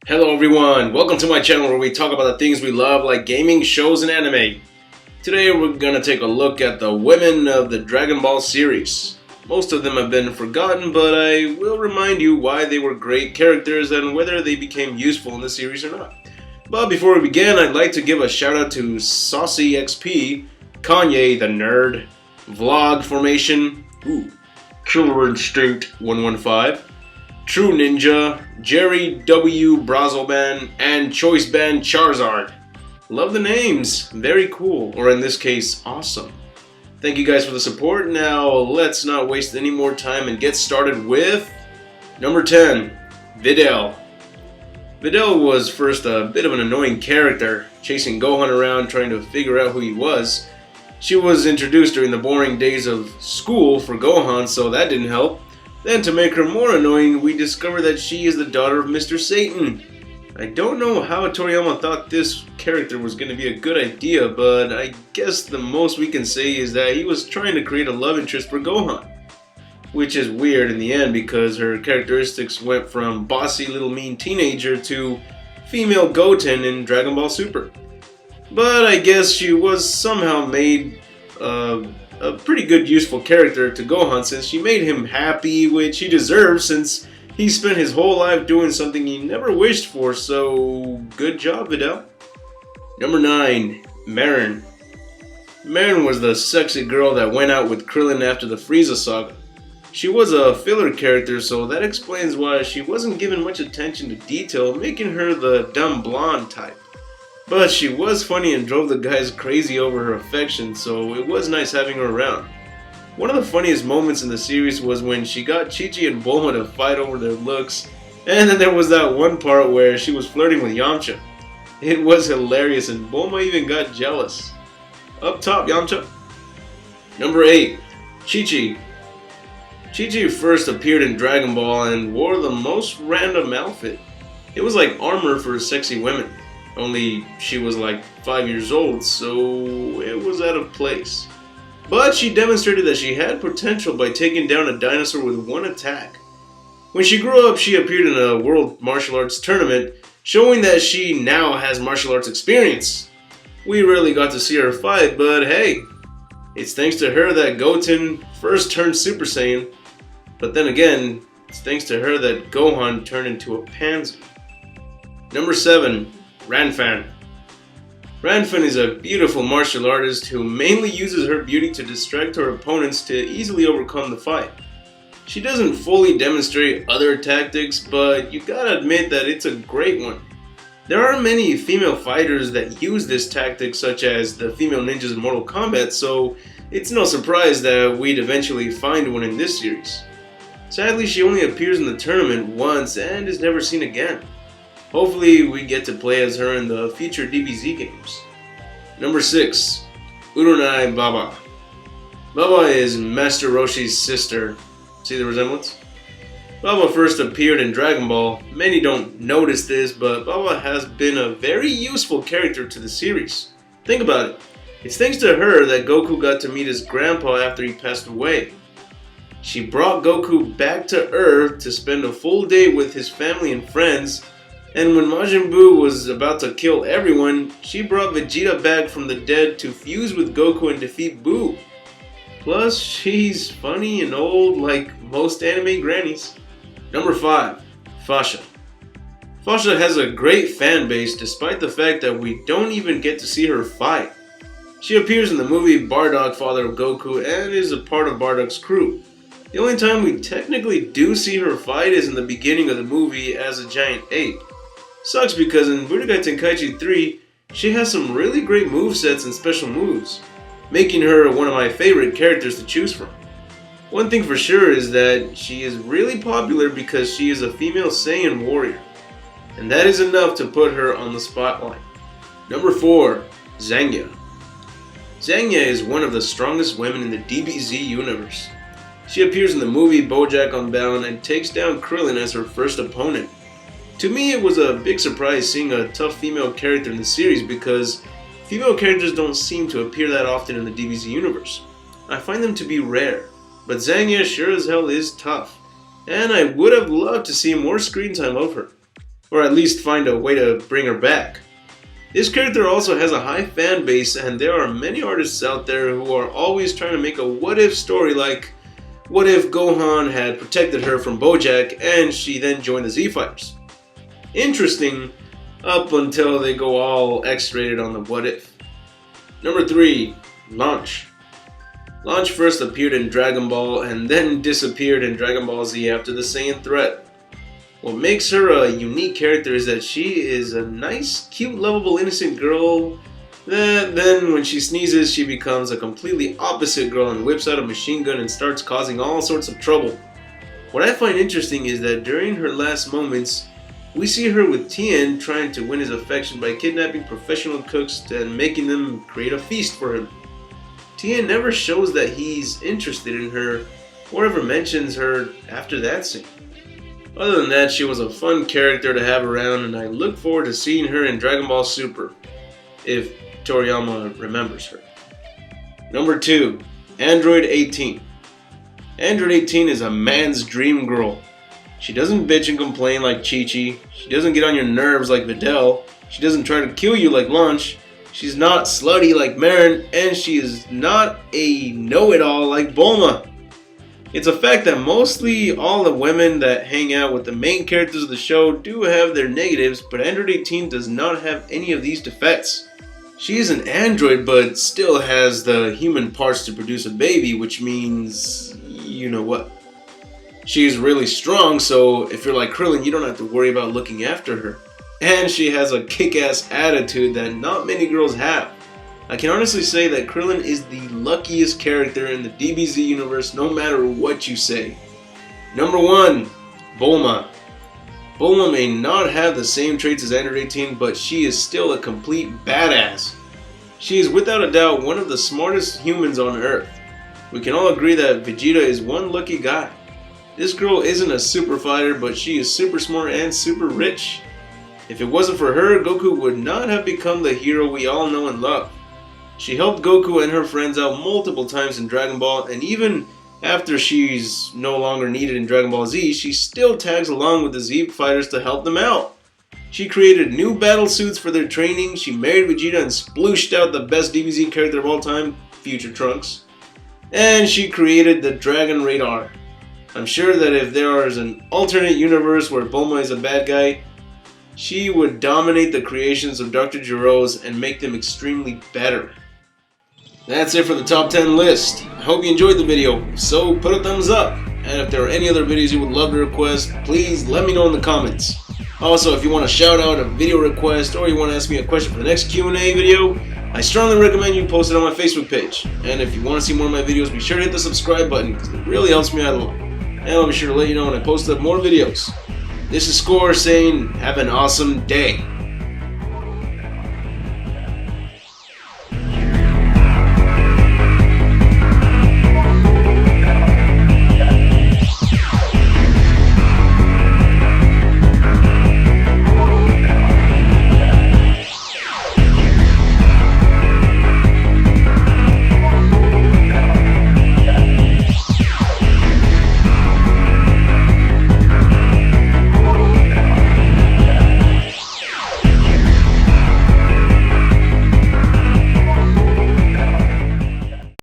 Hello everyone, welcome to my channel where we talk about the things we love like gaming, shows, and anime. Today we're gonna take a look at the women of the Dragon Ball series. Most of them have been forgotten, but I will remind you why they were great characters and whether they became useful in the series or not. But before we begin, I'd like to give a shout out to Saucy XP, Kanye the Nerd, Vlog Formation, Killer Instinct 115, True Ninja, Jerry W. Brazelban, and Choice Band Charizard. Love the names, very cool, or in this case, awesome. Thank you guys for the support. Now let's not waste any more time and get started with number 10, Vidal. Vidal was first a bit of an annoying character, chasing Gohan around trying to figure out who he was. She was introduced during the boring days of school for Gohan, so that didn't help. Then, to make her more annoying, we discover that she is the daughter of Mr. Satan. I don't know how Toriyama thought this character was going to be a good idea, but I guess the most we can say is that he was trying to create a love interest for Gohan. Which is weird in the end because her characteristics went from bossy little mean teenager to female Goten in Dragon Ball Super. But I guess she was somehow made a pretty good useful character to Gohan since she made him happy, which he deserves since he spent his whole life doing something he never wished for, so good job, Vidal. Number 9, Maron. Maron was the sexy girl that went out with Krillin after the Frieza saga. She was a filler character, so that explains why she wasn't given much attention to detail, making her the dumb blonde type. But she was funny and drove the guys crazy over her affection, so it was nice having her around. One of the funniest moments in the series was when she got Chi-Chi and Bulma to fight over their looks, and then there was that one part where she was flirting with Yamcha. It was hilarious and Bulma even got jealous. Up top, Yamcha. Number 8, Chi-Chi. Chi-Chi first appeared in Dragon Ball and wore the most random outfit. It was like armor for sexy women. Only she was like 5 years old, so it was out of place. But she demonstrated that she had potential by taking down a dinosaur with one attack. When she grew up, she appeared in a world martial arts tournament, showing that she now has martial arts experience. We rarely got to see her fight, but hey, it's thanks to her that Goten first turned Super Saiyan. But then again, it's thanks to her that Gohan turned into a pansy. Number 7. Renfa. Renfa is a beautiful martial artist who mainly uses her beauty to distract her opponents to easily overcome the fight. She doesn't fully demonstrate other tactics, but you gotta admit that it's a great one. There are many female fighters that use this tactic, such as the female ninjas in Mortal Kombat, so it's no surprise that we'd eventually find one in this series. Sadly, she only appears in the tournament once and is never seen again. Hopefully we get to play as her in the future DBZ games. Number 6, Urunai Baba. Baba is Master Roshi's sister. See the resemblance? Baba first appeared in Dragon Ball. Many don't notice this, but Baba has been a very useful character to the series. Think about it. It's thanks to her that Goku got to meet his grandpa after he passed away. She brought Goku back to Earth to spend a full day with his family and friends. And when Majin Buu was about to kill everyone, she brought Vegeta back from the dead to fuse with Goku and defeat Buu. Plus, she's funny and old like most anime grannies. Number 5, Fasha. Fasha has a great fan base despite the fact that we don't even get to see her fight. She appears in the movie Bardock, Father of Goku, and is a part of Bardock's crew. The only time we technically do see her fight is in the beginning of the movie as a giant ape. Sucks because in Budokai Tenkaichi 3, she has some really great movesets and special moves, making her one of my favorite characters to choose from. One thing for sure is that she is really popular because she is a female Saiyan warrior, and that is enough to put her on the spotlight. Number 4, Xanga. Xanga is one of the strongest women in the DBZ universe. She appears in the movie BoJack Unbound and takes down Krillin as her first opponent. To me, it was a big surprise seeing a tough female character in the series because female characters don't seem to appear that often in the DBZ universe. I find them to be rare, but Xanga sure as hell is tough, and I would have loved to see more screen time of her. or at least find a way to bring her back. This character also has a high fan base, and there are many artists out there who are always trying to make a what-if story, like what if Gohan had protected her from Bojack and she then joined the Z-Fighters. Interesting, up until they go all X-rated on the what if. Number 3. Launch. Launch first appeared in Dragon Ball and then disappeared in Dragon Ball Z after the Saiyan threat. What makes her a unique character is that she is a nice, cute, lovable, innocent girl that then when she sneezes she becomes a completely opposite girl and whips out a machine gun and starts causing all sorts of trouble. What I find interesting is that during her last moments, we see her with Tien trying to win his affection by kidnapping professional cooks and making them create a feast for him. Tien never shows that he's interested in her or ever mentions her after that scene. Other than that, she was a fun character to have around, and I look forward to seeing her in Dragon Ball Super, if Toriyama remembers her. Number 2. Android 18. Android 18 is a man's dream girl. She doesn't bitch and complain like Chi-Chi, she doesn't get on your nerves like Vidal, she doesn't try to kill you like Launch, she's not slutty like Maron, and she is not a know-it-all like Bulma. It's a fact that mostly all the women that hang out with the main characters of the show do have their negatives, but Android 18 does not have any of these defects. She is an android, but still has the human parts to produce a baby, which means you know what. She is really strong, so if you're like Krillin, you don't have to worry about looking after her. And she has a kick-ass attitude that not many girls have. I can honestly say that Krillin is the luckiest character in the DBZ universe, no matter what you say. Number 1. Bulma. Bulma may not have the same traits as Android 18, but she is still a complete badass. She is without a doubt one of the smartest humans on Earth. We can all agree that Vegeta is one lucky guy. This girl isn't a super fighter, but she is super smart and super rich. If it wasn't for her, Goku would not have become the hero we all know and love. She helped Goku and her friends out multiple times in Dragon Ball, and even after she's no longer needed in Dragon Ball Z, she still tags along with the Z fighters to help them out. She created new battle suits for their training, she married Vegeta and splooshed out the best DBZ character of all time, Future Trunks. And she created the Dragon Radar. I'm sure that if there is an alternate universe where Bulma is a bad guy, she would dominate the creations of Dr. Giro's and make them extremely better. That's it for the top 10 list. I hope you enjoyed the video. If so, put a thumbs up. And if there are any other videos you would love to request, please let me know in the comments. Also, if you want to shout out a video request or you want to ask me a question for the next Q&A video, I strongly recommend you post it on my Facebook page. And if you want to see more of my videos, be sure to hit the subscribe button because it really helps me out a lot. And I'll be sure to let you know when I post up more videos. This is Score saying, have an awesome day.